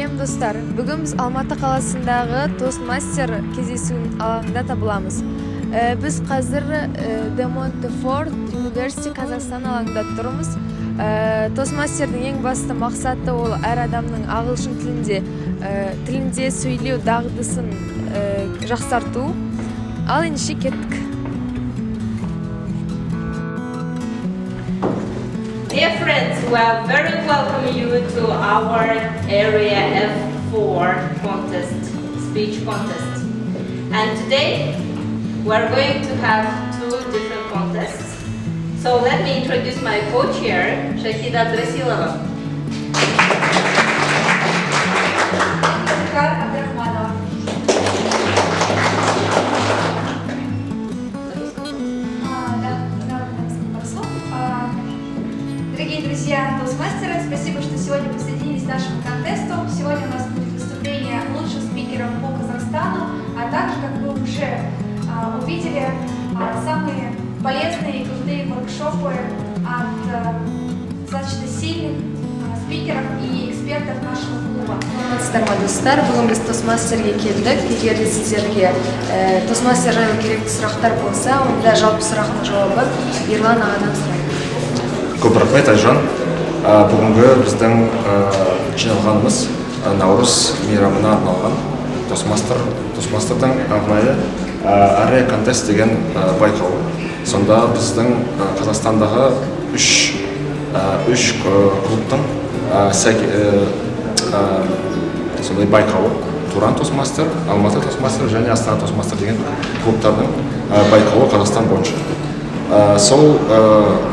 Сәлем достар, бүгін біз Алматы қаласындағы Toastmaster кездесуінің алаңында табыламыз. Біз қазір De Montfort University Қазақстан алаңында тұрмыз. Toastmasterдің ең басты мақсаты ол әр адамның ағылшын тілінде сөйлеу дағдысын жақсарту. Ал ендеше кеттік. Dear friends, we are very welcome you to our area F4 contest, speech contest. And today we are going to have two different contests. So let me introduce my co-chair, Шахида Абдрасилова. Дорогие друзья Toastmasters, спасибо, что сегодня присоединились к нашему контесту. Сегодня у нас будет выступление лучших спикеров по Казахстану, а также, как вы уже увидели, самые полезные и крутые воркшопы от достаточно сильных спикеров и экспертов нашего клуба. Достар, бүгін біз Toastmasterге келдік. Егер де сіздерге Toastmaster жайлы керекті сұрақтар болса, онда жалпы сұрақтың жауабы Ерлан ағадан сұрайды. Көп рахмет, Айжан. Бүгінгі біздің жиналғанымыз Наурыз мейрамына арналған Toastmaster'дан арнайы Алия контест деген байқауы. Сонда біздің Қазақстандағы үш клубтың сондай байқауы. Туран Toastmaster, Алматы Toastmaster және Астана Toastmaster деген клубтардың байқауы Қазақстан бойынша. Сол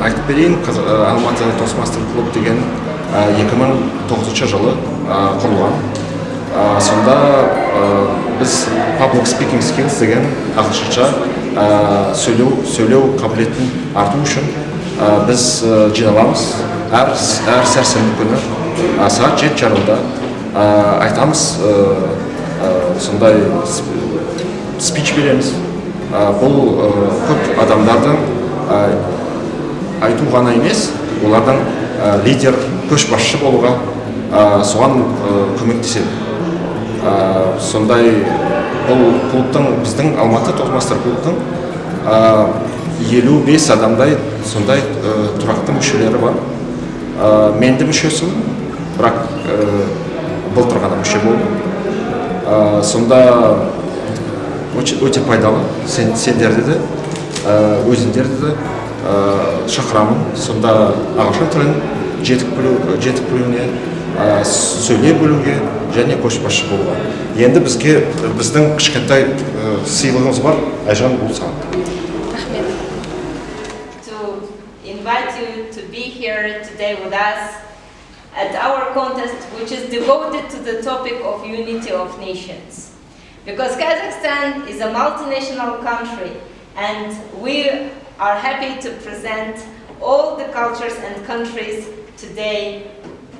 айтып берейін, Алматы Toastmaster клуб деген 2009 жылы құрылған. Сонда біз public speaking skills деген ағылшынша сөйлеу қабілетін арту үшін біз жиналамыз. Әр сәрсенбі күні сағат 7:30-да айтамыз, сондай спич береміз. Бұл көп адамдардың айту ғана емес, олардың лидер, көшбасшы болуға соған көмектеседі. Сондай бұл клубтың, біздің Алматы Toastmaster клубтың 55 адамдай сондай тұрақты мүшелері бар. Мен де мүшесімін, бірақ былтыр ғана мүше болдым. Сонда өте пайдалы, сендерді де, өзіңдерді де шақырамын. Сонда ағылшын тілін жетік білуіне, сөйлей білуге және көшбасшы болуға. Енді біздің кішкентай сыйлығымыз бар, Айжан болса. Рахмет. To invite you to be here today with us at our contest, which is devoted to the topic of unity of nations. Because Kazakhstan is a multinational country, and we are happy to present all the cultures and countries today,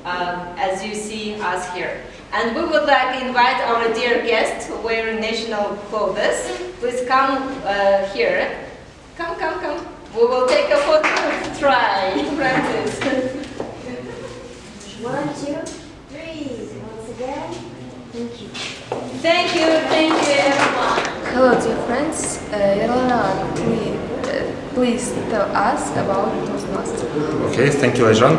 as you see us here. And we would like to invite our dear guests wearing national clothes. Please come here. Come. We will take a photo to try, practice. 1, 2, 3. Once again, Thank you everyone. Hello dear friends, Ерлан, please tell us about Toastmasters. Okay, thank you, Ayjan.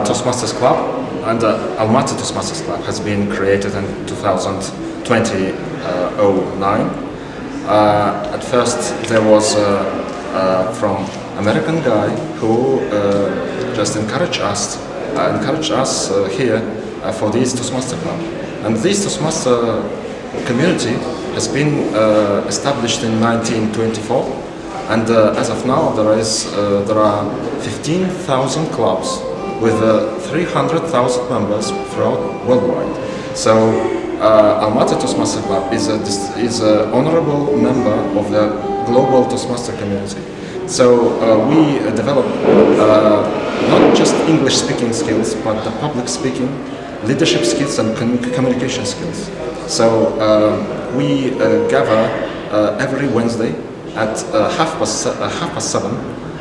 Toastmasters Club and Almaty Toastmasters Club has been created in 2009. At first, there was from American guy who just encouraged us here for this Toastmaster Club. And this Toastmaster community has been established in 1924. And as of now, there are 15,000 clubs with 300,000 members throughout worldwide. So Almaty Toastmaster Club is an honorable member of the global Toastmaster community. So we develop not just English speaking skills, but the public speaking, leadership skills and communication skills. So we gather every Wednesday at 7:30.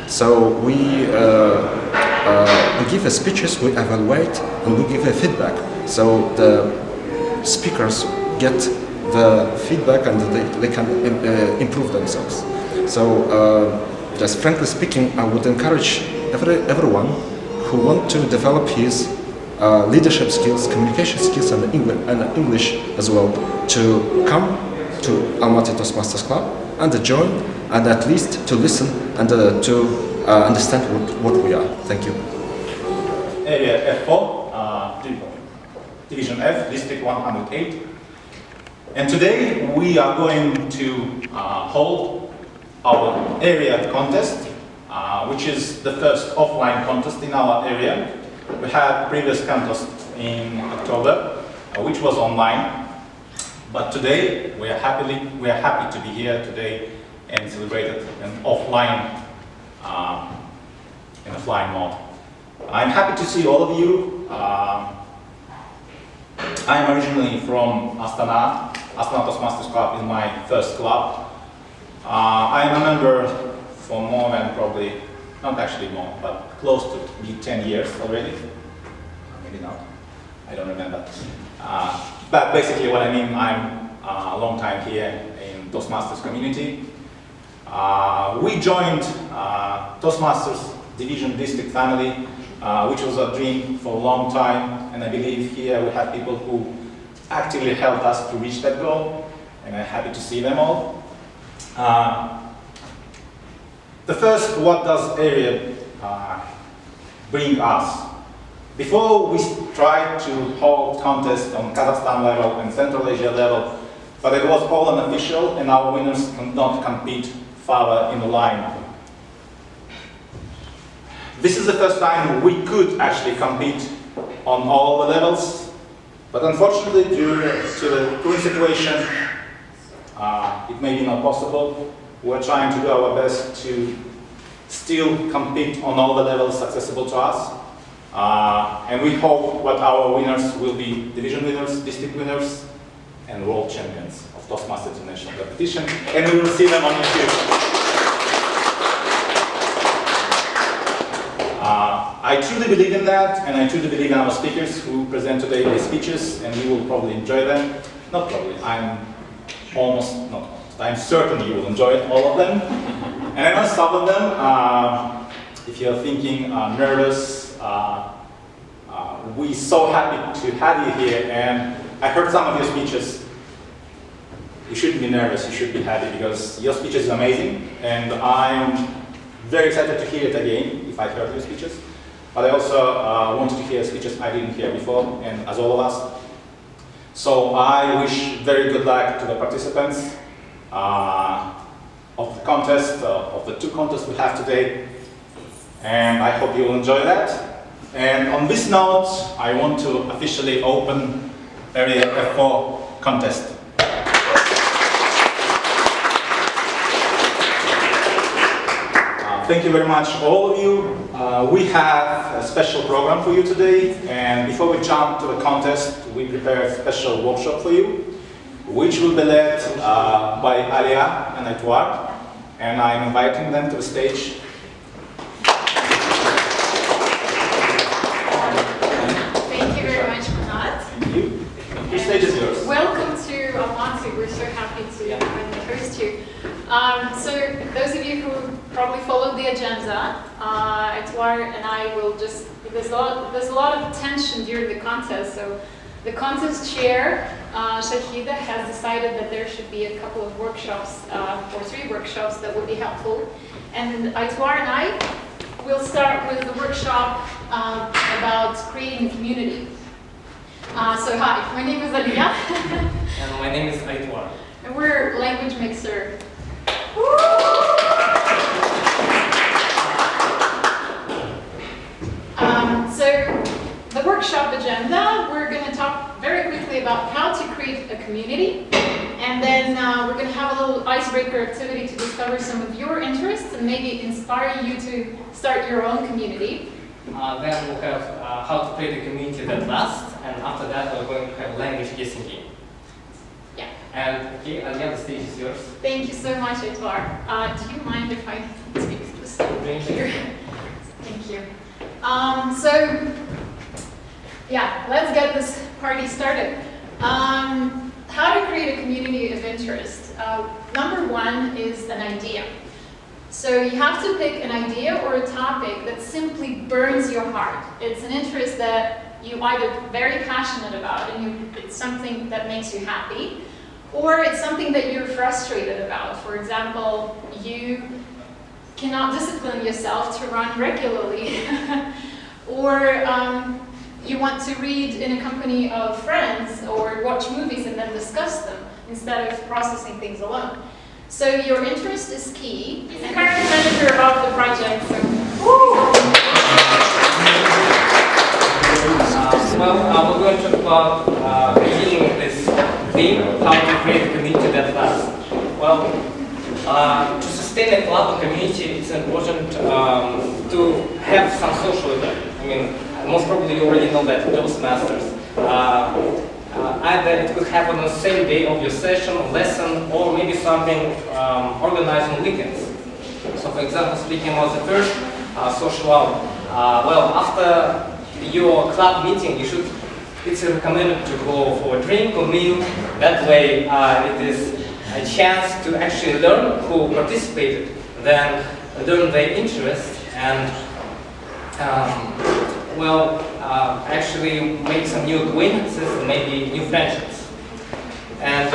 So we give speeches, we evaluate, and we give a feedback. So the speakers get the feedback and they can improve themselves. So, just frankly speaking, I would encourage everyone who want to develop his leadership skills, communication skills, and English as well, to come to Almaty Toastmasters Club and join, and at least to listen and to understand what we are. Thank you. Area F4, Division F, District 108. And today we are going to hold our area contest, which is the first offline contest in our area. We had previous contest in October, which was online. But today we are happy to be here today and celebrate it in offline, in offline mode. I'm happy to see all of you. I am originally from Astana. Astana Toastmasters Club is my first club. I am a member for more than probably, not actually more, but close to be 10 years already. Maybe not, I don't remember. But basically what I mean, I'm a long time here in Toastmasters community. We joined Toastmasters Division District family, which was a dream for a long time, and I believe here we have people who actively helped us to reach that goal, and I'm happy to see them all. The first, what does area bring us? Before we tried to hold contests on Kazakhstan level and Central Asia level, but it was all unofficial and our winners could not compete further in the line. This is the first time we could actually compete on all the levels, but unfortunately due to the current situation, it may be not possible. We're trying to do our best to still compete on all the levels accessible to us. And we hope that our winners will be division winners, district winners, and world champions of Toastmasters International competition. And we will see them on YouTube. I truly believe in that, and I truly believe in our speakers who present today their speeches, and you will probably enjoy them. Not probably, I'm certain you will enjoy it, all of them. And I know some of them, if you're thinking nervous, we're so happy to have you here, and I heard some of your speeches. You shouldn't be nervous, you should be happy, because your speech is amazing, and I'm very excited to hear it again, if I heard your speeches. But I also wanted to hear speeches I didn't hear before, and as all of us. So I wish very good luck to the participants of the contest, of the two contests we have today. And I hope you will enjoy that. And on this note, I want to officially open Area F4 contest. Thank you very much, all of you. We have a special program for you today, and before we jump to the contest, we prepared a special workshop for you, which will be led by Alia and Edouard, and I'm inviting them to the stage. Thank you very much, Manat. Thank you. The stage is yours. Welcome to Almaty. We're so happy to host you. So those of you who probably followed the agenda, Edouard and I will just, there's a lot of tension during the contest, so the contest chair, Shahida, has decided that there should be a couple of workshops, or 3 workshops that would be helpful. And Edouard and I will start with the workshop about creating a community. So hi, my name is Aliyah. And my name is Edouard. And we're language mixer. So the workshop agenda, we're going to talk very quickly about how to create a community, and then we're going to have a little icebreaker activity to discover some of your interests and maybe inspire you to start your own community. Then we'll have how to create a community that lasts, and after that we're going to have language guessing game. Yeah. And okay, Alia, the stage is yours. Thank you so much, Edouard. Do you mind if I speak to the stage here? Thank you. So, yeah, let's get this party started. How to create a community of interest. Number one is an idea. So you have to pick an idea or a topic that simply burns your heart. It's an interest that you're either very passionate about and it's something that makes you happy, or it's something that you're frustrated about. For example, you cannot discipline yourself to run regularly. Or you want to read in a company of friends or watch movies and then discuss them instead of processing things alone. So your interest is key. He's the current manager of the project. So. We're going to talk about beginning this theme, how to create a community that lasts. Well, to sustain a club or community, it's important to have some social event. I mean, most probably you already know that Toastmasters. Either it could happen on the same day of your session or lesson, or maybe something organized on weekends. So, for example, speaking about the first social hour, well, after your club meeting, it's recommended to go for a drink or meal. That way, it is a chance to actually learn who participated, then learn their interests, and actually make some new acquaintances and maybe new friendships. And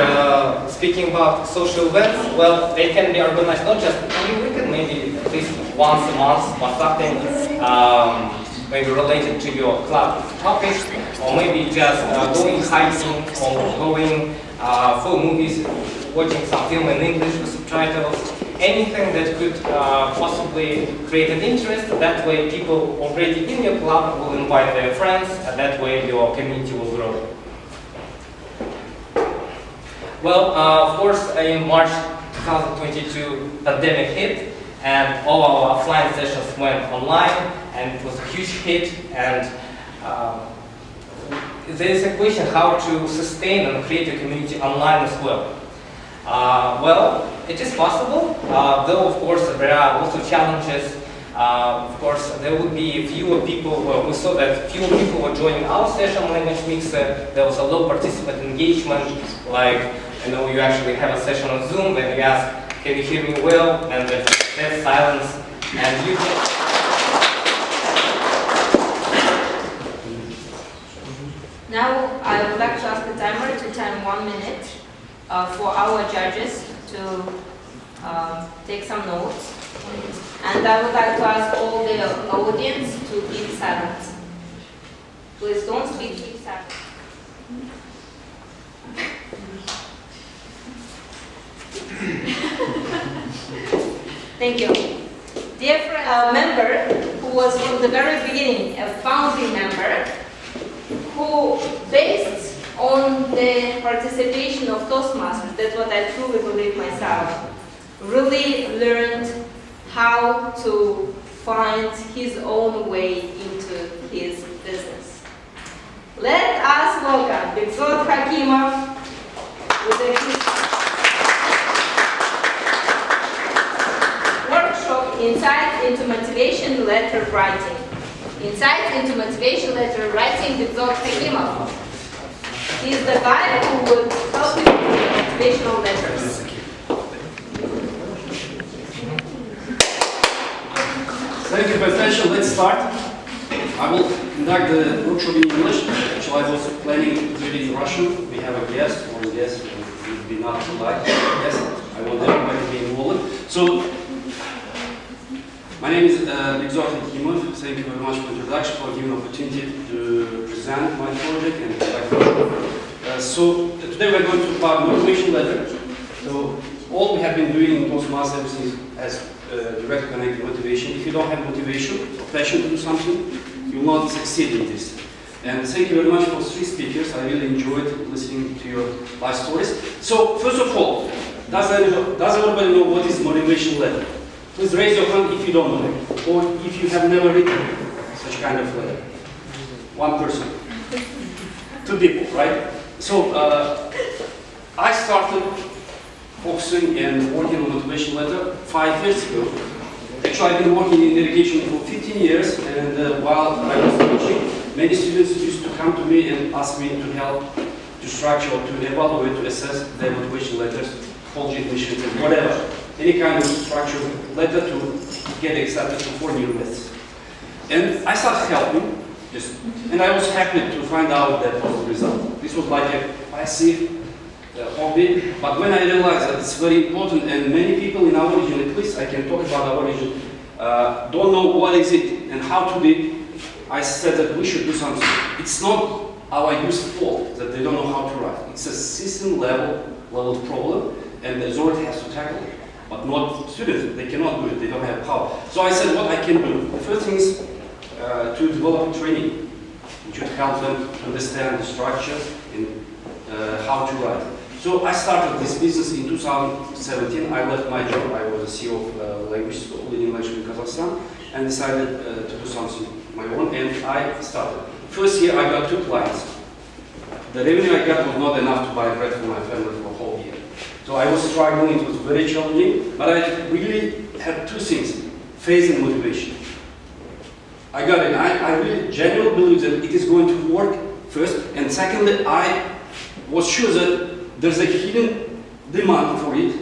speaking about social events, well, they can be organized not just every weekend, maybe at least once a month, or something maybe related to your club topic, or maybe just going hiking or going for movies, watching some film in English with subtitles. Anything that could possibly create an interest. That way people already in your club will invite their friends, and that way your community will grow. Well, of course, in March 2022, pandemic hit, and all our offline sessions went online, and it was a huge hit. And there is a question how to sustain and create a community online as well. Well, it is possible, though of course there are also challenges. Of course, there would be fewer people. Well, we saw that fewer people were joining our session language mixer. There was a low participant engagement. Like, you actually have a session on Zoom, then you ask, "Can you hear me well?" And there's silence, and you. Now I would like to ask the timer to time 1 minute. For our judges to take some notes. And I would like to ask all the audience to keep silent. Please don't speak, keep silent. Thank you. Dear friend, a member who was from the very beginning, a founding member, who based on the participation of Toastmasters, that's what I truly believe myself, really learned how to find his own way into his business. Let us welcome Begzod Hакимов with a workshop, Insight into Motivation Letter Writing. Insight into Motivation Letter Writing, Begzod Hakimov. He is the guy who will help you with motivational letters. Thank you for your attention. Let's start. I will conduct the workshop in English. Actually, I was planning to do it in Russian. We have a guest, or guest, it would be not polite. Yes, I want everybody to be involved. So, my name is Begzod Hakimov. Thank you very much for the introduction, for giving the opportunity to present my project and so today we're going to talk about motivation letter. So all we have been doing in Toastmasters is direct connected motivation. If you don't have motivation or passion to do something, you will not succeed in this. And thank you very much for 3 speakers. I really enjoyed listening to your life stories. So first of all, does everybody know what is motivation letter? Please raise your hand if you don't know it, or if you have never written such kind of letter. 1 person. 2 people, right? So I started focusing and working on motivation letter 5 years ago. Actually, I've been working in education for 15 years, and while I was teaching, many students used to come to me and ask me to help to structure or to evaluate, to assess their motivation letters, college admissions, and whatever. Any kind of structured letter to get accepted to foreign universities. And I started helping, and I was happy to find out that was the result. This was like a passive hobby, but when I realized that it's very important, and many people in our region, at least I can talk about our region, don't know what is it and how to do it, I said that we should do something. It's not our youth fault that they don't know how to write. It's a system level problem, and the authority has to tackle it. But not students, they cannot do it, they don't have power. So I said what I can do. The first thing is to develop training, which would help them to understand the structure and how to write. So I started this business in 2017. I left my job, I was a CEO of language school, leading language in Kazakhstan, and decided to do something my own, and I started. First year I got 2 clients. The revenue I got was not enough to buy bread for my family for a whole year. So I was struggling, it was very challenging, but I really had 2 things, faith and motivation. I got it, I really genuinely believe that it is going to work first, and secondly, I was sure that there's a hidden demand for it,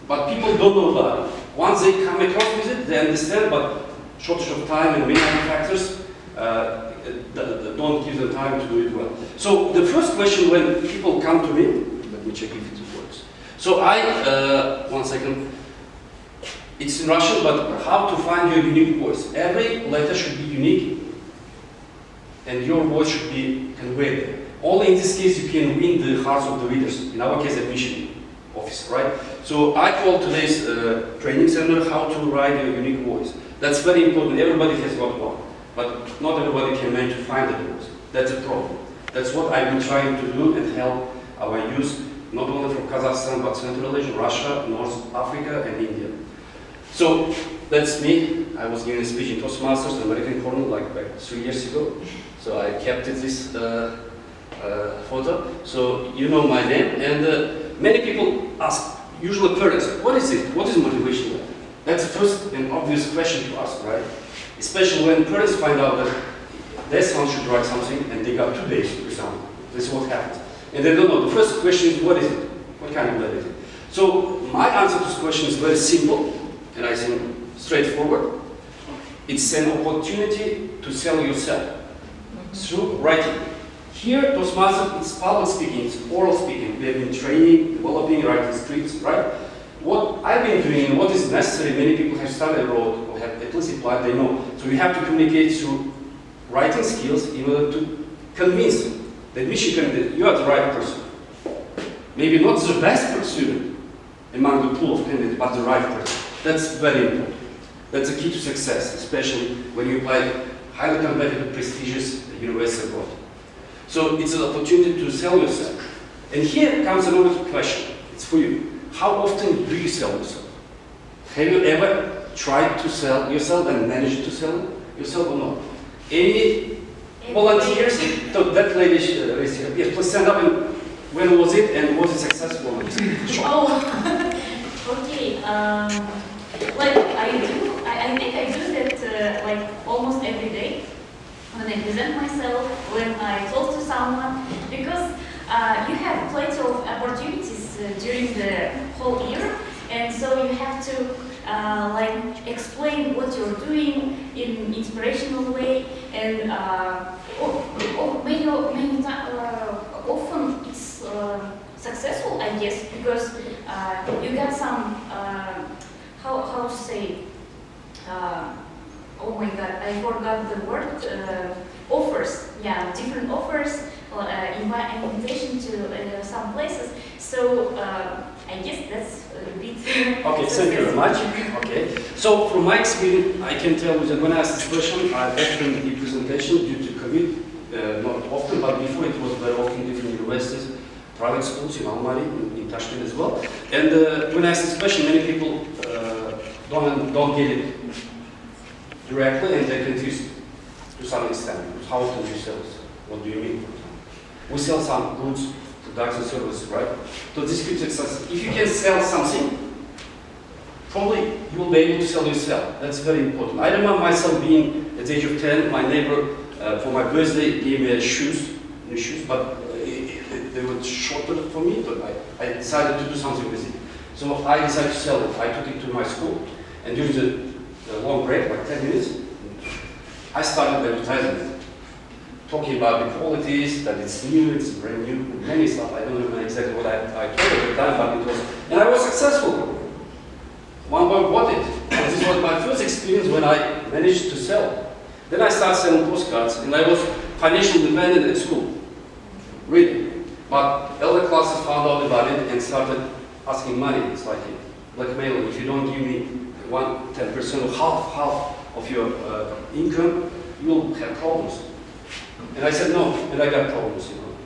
but people don't know about it. Once they come across with it, they understand, but shortage of time and many other factors don't give them time to do it well. So the first question when people come to me, let me check if it works. So one second, it's in Russian, but how to find your unique voice. Every letter should be unique, and your voice should be conveyed there. Only in this case you can win the hearts of the readers, in our case admission office, right? So I call today's training seminar how to write your unique voice. That's very important, everybody has got one, but not everybody can manage to find the voice. That's a problem. That's what I've been trying to do and help our youth, not only from Kazakhstan, but Central Asia, Russia, North Africa, and India. So that's me. I was giving a speech in Toastmasters, the American corner, like back 3 years ago. So I kept this photo. So you know my name, and many people ask, usually parents, what is it? What is motivation? That's the first and obvious question to ask, right? Especially when parents find out that their son should write something and they got 2 days to do something. This is what happens. And they don't know. The first question is, what is it? What kind of letter is it? So my answer to this question is very simple, and I think straightforward. It's an opportunity to sell yourself through writing. Here, Toastmasters, it's public speaking, it's oral speaking. We have been training, developing, writing scripts, right? What I've been doing, what is necessary, many people have studied abroad or have at least applied, they know. So we have to communicate through writing skills in order to convince them that you are the right person. Maybe not the best student among the pool of candidates, but the right person. That's very important. That's a key to success, especially when you apply highly competitive, prestigious university abroad. So it's an opportunity to sell yourself. And here comes another question. It's for you. How often do you sell yourself? Have you ever tried to sell yourself and managed to sell yourself or not? Any volunteers? So that lady raised her. Yes, please stand up. And when was it and was it successful? Oh, okay. Like I think I do that like almost every day when I present myself, when I talk to someone, because you have plenty of opportunities during the whole year, and so you have to like explain what you're doing in inspirational way, and often it's successful, I guess, because you got some how to say. Oh my God, I forgot the word. Offers, yeah, different offers, invitation to some places. So I guess that's a bit. Okay, thank you very much. Okay, so from my experience, I can tell you that when I asked this question, I often did presentation due to COVID, not often, but before it was very often different universities, private schools in Almaty, in Tashkent as well. And when I asked this question, many people don't get it directly, and they're confused to some extent. How often do you sell? What do you mean? We sell some goods, products and services, right? So this could success. If you can sell something, probably you will be able to sell yourself. That's very important. I remember myself being at the age of 10, my neighbor for my birthday gave me new shoes, but they were shorter for me, but I decided to do something with it. So I decided to sell it. I took it to my school, and during the long break, like 10 minutes, I started advertising it, talking about the qualities, that it's new, it's brand new, many stuff. I don't remember exactly what I told at the time, but it was, and I was successful. One boy bought it, and this was my first experience when I managed to sell. Then I started selling postcards, and I was financially independent at school, really. But elder classes found out about it and started asking money. It's like blackmail. If you don't give me 10% or half of your income, you'll have problems. And I said no, and I got problems. You know,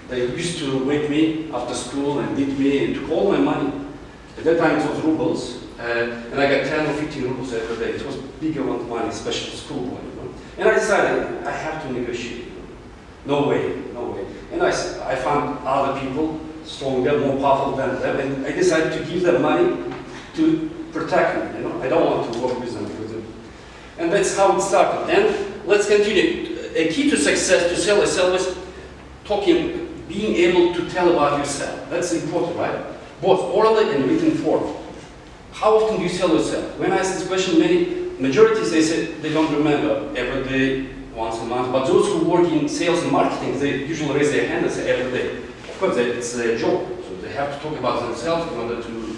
they used to wake me after school and beat me and took all my money. At that time it was rubles, and I got 10 or 15 rubles every day. It was a big amount of money, especially school money. You know? And I decided I have to negotiate. You know? No way, no way. And I found other people stronger, more powerful than them, and I decided to give them money to protect me. You know, I don't want to work with them because and that's how it started. And let's continue. A key to success to sell is talking, being able to tell about yourself. That's important, right? Both orally and written form. How often do you sell yourself? When I ask this question, majority they say they don't remember every day, once a month. But those who work in sales and marketing, they usually raise their hand and say every day. Of course, it's their job, so they have to talk about themselves in order to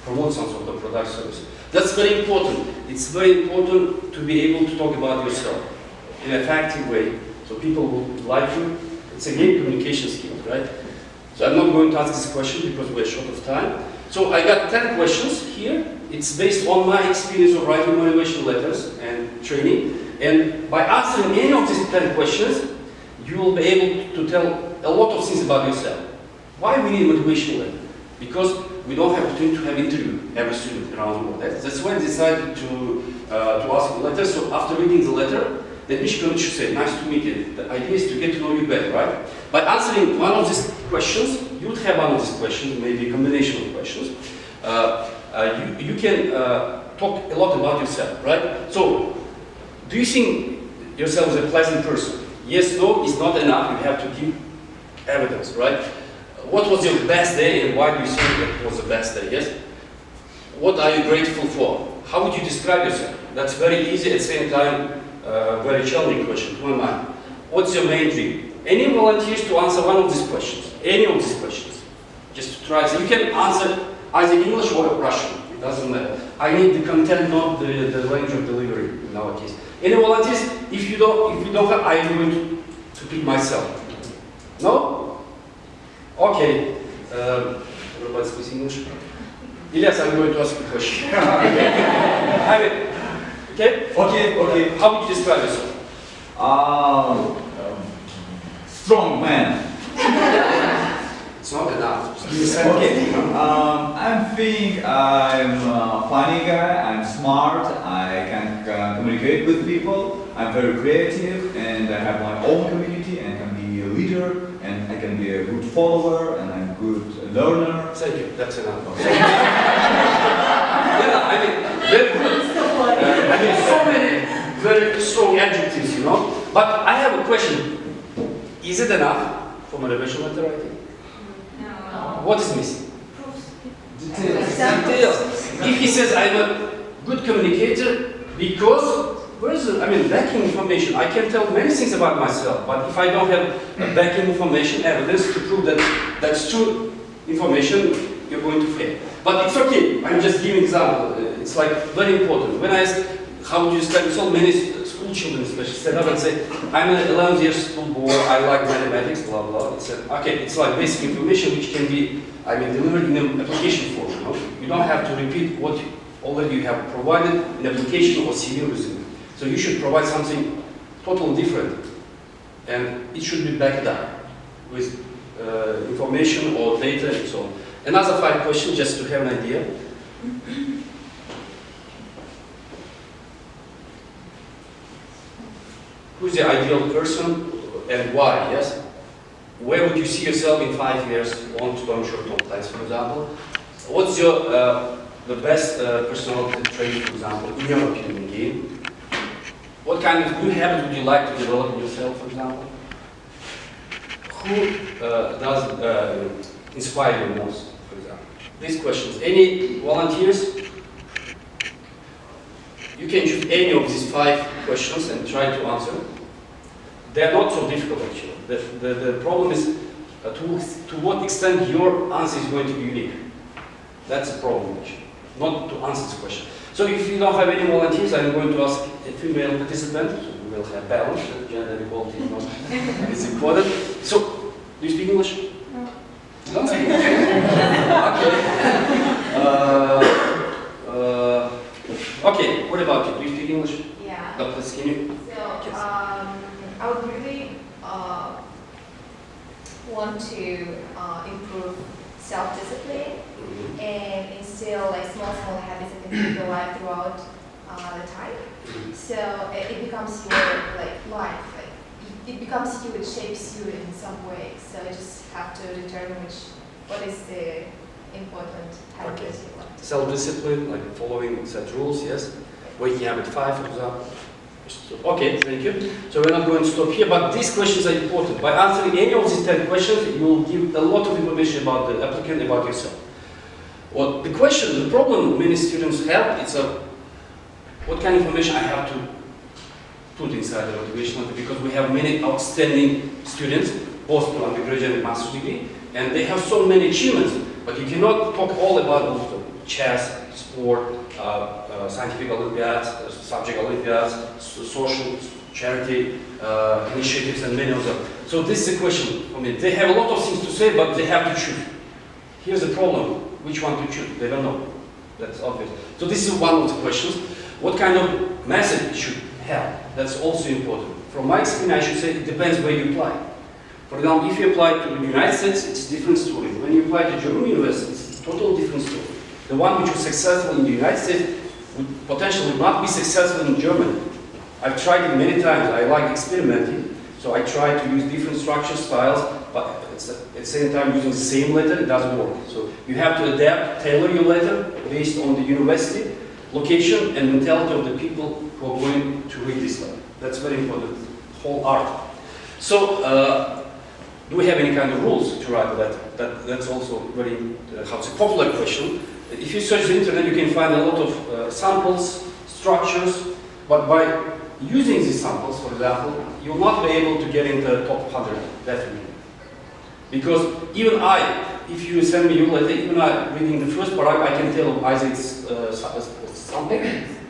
promote some sort of product service. That's very important. It's very important to be able to talk about yourself in an effective way, so people will like you. It's again communication skills, right? So I'm not going to ask this question because we're short of time. So I got 10 questions here. It's based on my experience of writing motivation letters and training. And by answering any of these 10 questions, you will be able to tell a lot of things about yourself. Why we need a motivation letter? Because we don't have to have interview every student around the world. That's why I decided to ask a letter. So after reading the letter, the Michigan should say, nice to meet you. The idea is to get to know you better, right? By answering one of these questions, you would have one of these questions, maybe a combination of questions. You can talk a lot about yourself, right? So, do you think yourself as a pleasant person? Yes, no, is not enough. You have to give evidence, right? What was your best day and why do you think that was the best day? Yes? What are you grateful for? How would you describe yourself? That's very easy, at the same time, very challenging question to my mind. What's your main dream? Any volunteers to answer one of these questions? Any of these questions? Just to try. So you can answer either English or Russian. It doesn't matter. I need the content, not the language of delivery in our case. Any volunteers? If you don't have, I am going to pick myself. No? Okay. Everybody speaks English. Elias, I'm going to ask you a question. Okay? Okay. How would you describe yourself? Strong man. It's not enough. Okay. I think I'm a funny guy, I'm smart, I can communicate with people, I'm very creative, and I have my own community, and can be a leader, and I can be a good follower, and I'm a good learner. Thank you, that's enough. Yeah, I mean, very good. So many very strong adjectives, you know. But I have a question. Is it enough for motivation letter writing? No. What is missing? Details. If he says I'm a good communicator because where is it? I mean, backing information. I can tell many things about myself, but if I don't have backing information, evidence to prove that that's true information, you're going to fail. But it's okay. I'm just giving example. It's like very important. When I ask how would you describe yourself, many school children especially stand up and say, I'm an 11-year school boy, I like mathematics, blah, blah. It's like basic information which can be, delivered in an application form. You know? You don't have to repeat what already you have provided in application or CV resume. So you should provide something totally different. And it should be backed up with information or data and so on. Another 5 questions just to have an idea. Who's the ideal person and why, yes? Where would you see yourself in 5 years, long-term, short-term plans, for example? What's your, the best personality trait, for example, in your opinion, again? What kind of good habit would you like to develop in yourself, for example? who does inspire you most, for example? These questions. Any volunteers? You can choose any of these 5 questions and try to answer. They're not so difficult actually. The problem is to what extent your answer is going to be unique. That's the problem actually, not to answer this question. So if you don't have any volunteers, I'm going to ask a female participant, so we will have balance, gender equality is not it's important. So, do you speak English? No. Okay, what about you? Do you speak English? Yeah. No, please, can you? So, I would really want to improve self-discipline and instill like small habits that can keep your life throughout the time. So it becomes your like life. Like it becomes you. It shapes you in some way. So you just have to determine what is the important habit that you want. Self-discipline, like following set rules. Yes. Waking up at 5, for example. Okay, thank you. So we're not going to stop here, but these questions are important. By answering any of these 10 questions, you will give a lot of information about the applicant, about yourself. Well, the problem many students have, it's what kind of information I have to put inside the motivation letter, because we have many outstanding students, both to undergraduate and master's degree, and they have so many achievements, but you cannot talk all about also chess, sport, scientific Olympiads, subject Olympiads, social, charity, initiatives, and many of them. So this is a question for me. They have a lot of things to say, but they have to choose. Here's the problem. Which one to choose? They don't know. That's obvious. So this is one of the questions. What kind of method you should have? That's also important. From my experience, I should say it depends where you apply. For example, if you apply to the United States, it's a different story. When you apply to German university, it's a totally different story. The one which was successful in the United States would potentially not be successful in Germany. I've tried it many times. I like experimenting, so I try to use different structure styles, but at the same time using the same letter, it doesn't work. So you have to adapt, tailor your letter based on the university, location, and mentality of the people who are going to read this letter. That's very important, whole art. So, do we have any kind of rules to write a letter? That's also very, popular question. If you search the internet, you can find a lot of samples, structures, but by using these samples, for example, you'll not be able to get in the top 100, definitely. Because even if you send me your letter, even I reading the first paragraph, I can tell either it's sample,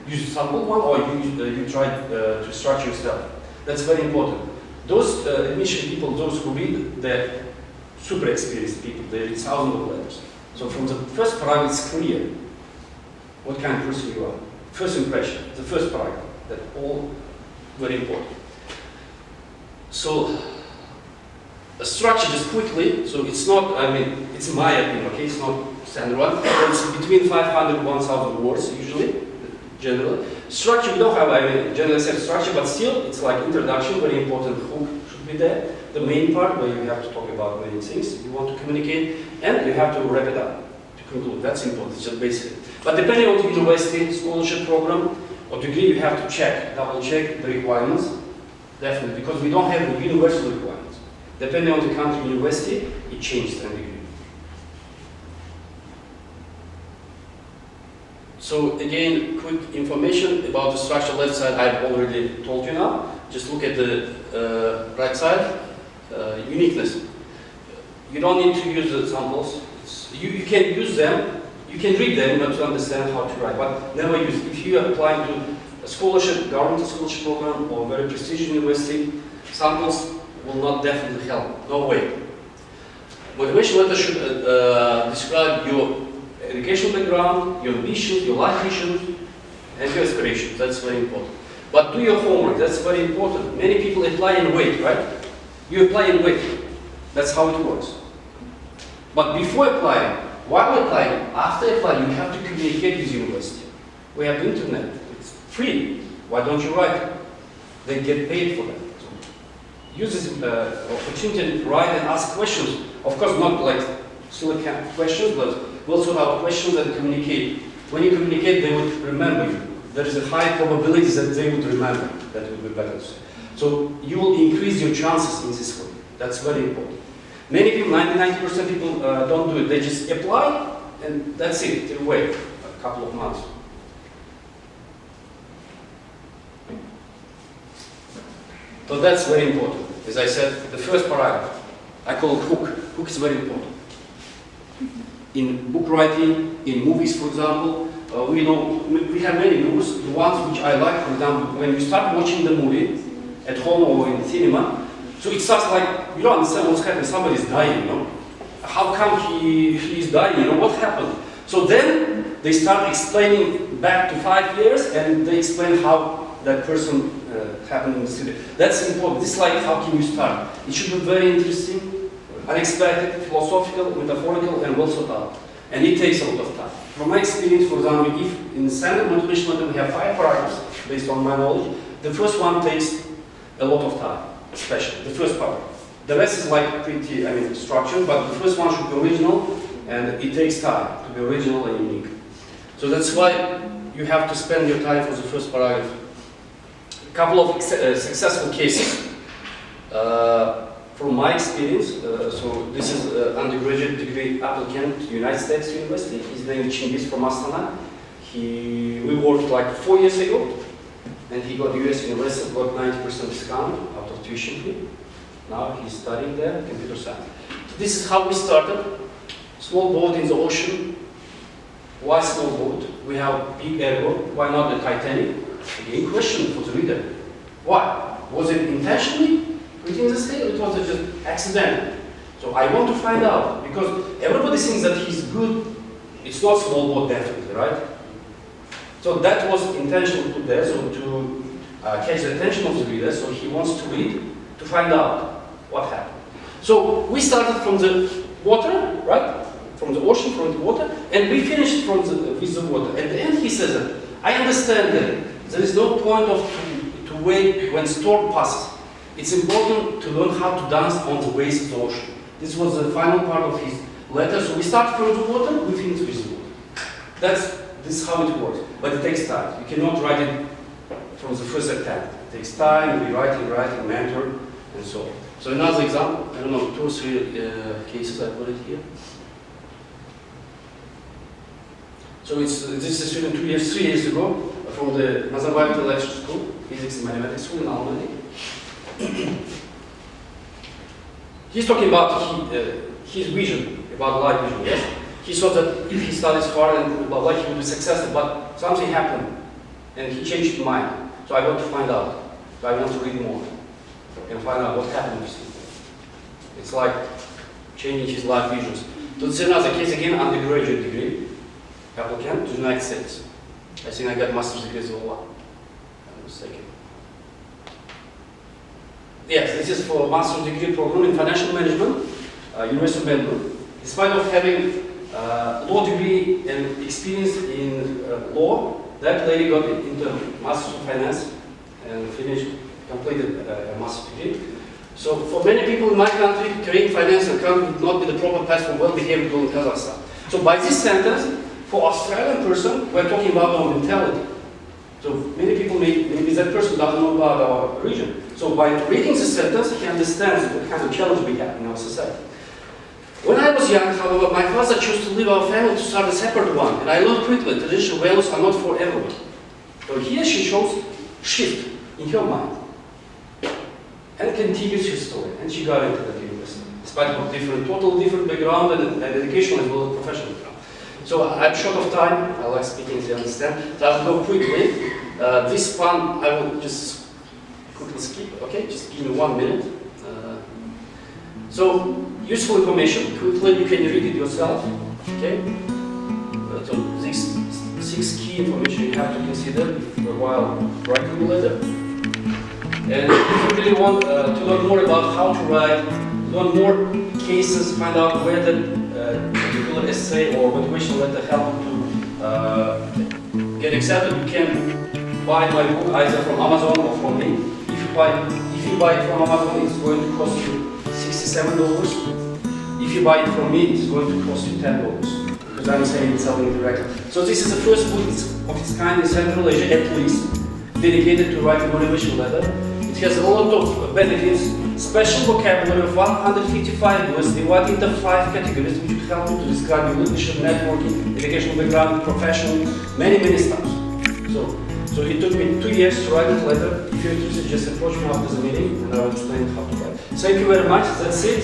use sample one, or you try to structure yourself. That's very important. Those admission people, those who read, they're super experienced people. They read thousands of letters. So from the first paragraph, it's clear what kind of person you are. First impression, the first paragraph, that's all very important. So, a structure just quickly, so it's not, it's my opinion, okay, it's not standard one, it's between 500 and 1,000 words usually, generally. Structure, we don't have, generally said structure, but still, it's like introduction, very important hook should be there. The main part where you have to talk about many things you want to communicate, and you have to wrap it up to conclude. That's important, it's just basic. But depending on the university, scholarship program, or degree, you have to check, double check the requirements, definitely, because we don't have the universal requirements. Depending on the country, university, it changes the degree. So again, quick information about the structure left side I've already told you now. Just look at the right side, uniqueness. You don't need to use the samples. You can use them, you can read them, but to understand how to write, but never use it. If you apply to a scholarship, government scholarship program, or very prestigious university, samples will not definitely help, no way. Motivation letter should describe your educational background, your ambitions, your life missions, and your aspirations. That's very important. But do your homework, that's very important. Many people apply and wait, right? You apply and wait. That's how it works. But before applying, while applying, after applying, you have to communicate with the university. We have the internet, it's free. Why don't you write? They get paid for that. So use this opportunity to write and ask questions. Of course, not like silly questions, but we'll sort out questions and communicate. When you communicate, they would remember you. There is a high probability that they would remember. That would be better to say. So you will increase your chances in this way. That's very important. Many people, 90% people don't do it. They just apply and that's it. They wait a couple of months. So that's very important. As I said, the first paragraph, I call it hook. Hook is very important. In book writing, in movies, for example, we have many rules. The ones which I like, for example, when you start watching the movie at home or in the cinema, so it starts like, you don't understand what's happening, somebody's dying, you know? How come he's dying, you know, what happened? So then they start explaining back to 5 years and they explain how that person happened in the city. That's important. This is like how can you start. It should be very interesting, unexpected, philosophical, metaphorical, and well thought out. And it takes a lot of time. From my experience, for example, if in the standard motivation letter we have 5 paragraphs based on my knowledge, the first one takes a lot of time, especially the first paragraph. The rest is like pretty, structured, but the first one should be original, and it takes time to be original and unique. So that's why you have to spend your time for the first paragraph. A couple of successful cases from my experience. So this is an undergraduate degree applicant to United States University. His name is Chingiz from Astana. We worked like 4 years ago, and he got US University, got 90% discount out of tuition fee. Now he's studying there, computer science. So this is how we started. Small boat in the ocean. Why small boat? We have big ergo. Why not the Titanic? Again, question for the reader. Why? Was it intentionally put in the state, or was it just accidental? So I want to find out, because everybody thinks that he's good. It's not small boat, definitely, right? So that was intentionally put there, so to catch the attention of the reader, so he wants to read, to find out what happened. So we started from the water, right? From the ocean, from the water, and we finished with the water. At the end he says that, I understand that there is no point to wait when storm passes. It's important to learn how to dance on the waves of the ocean. This was the final part of his letter. So we start from the water, we finish with the water. This is how it works. But it takes time. You cannot write it from the first attempt. It takes time, we write, mentor, and so on. So another example, I don't know, 2 or 3 cases I put it here. So this is a student 3 years ago from the Nazarbayev Intellectual School, Physics and Mathematics School in Almaty. He's talking about his vision, about life vision, yes? He thought that if he studies hard and about life, he would be successful, but something happened, and he changed his mind. So I want to find out. So I want to read more and find out what happened with him. It's like changing his life visions. So this is another case again, undergraduate degree, applicant to the United States. I think I got master's degree as well. I'm mistaken. Yes, this is for a master's degree program in financial management, University of Melbourne. Despite of having law degree and experience in law, that lady got into master's of finance and completed a master's degree. So for many people in my country, career in finance and accounting would not be the proper path for well-behaved people in Kazakhstan. So by this sentence, for Australian person, we're talking about our mentality. So many people maybe that person doesn't know about our region. So by reading this sentence, he understands what kind of challenge we have in our society. When I was young, however, my father chose to leave our family to start a separate one, and I learned quickly traditional values are not for everyone. So here she shows shift in her mind and continues her story, and she got into the university, despite of totally different background and educational as well as professional background. So I'm short of time. I like speaking, as you understand. So I'll go quickly. This one I will just quickly skip. Okay, just give me 1 minute. So useful information. Quickly, you can read it yourself. Okay. So these 6 key information you have to consider while writing the letter. And if you really want to learn more about how to write, learn more cases, find out where the particular essay or motivational letter help to get accepted, you can buy my book either from Amazon or from me. If you buy it from Amazon, it's going to cost you $67. If you buy it from me, it's going to cost you $10 because I'm selling directly. So this is the first book of its kind in Central Asia, at least, dedicated to writing motivational letter. It has a lot of benefits. Special vocabulary of 155 words divided into 5 categories, which will help you to describe your leadership, networking, educational background, professional, many stuff. So it took me 2 years to write it letter. If you're interested, just approach me after the meeting and I will explain how to write. Thank you very much. That's it.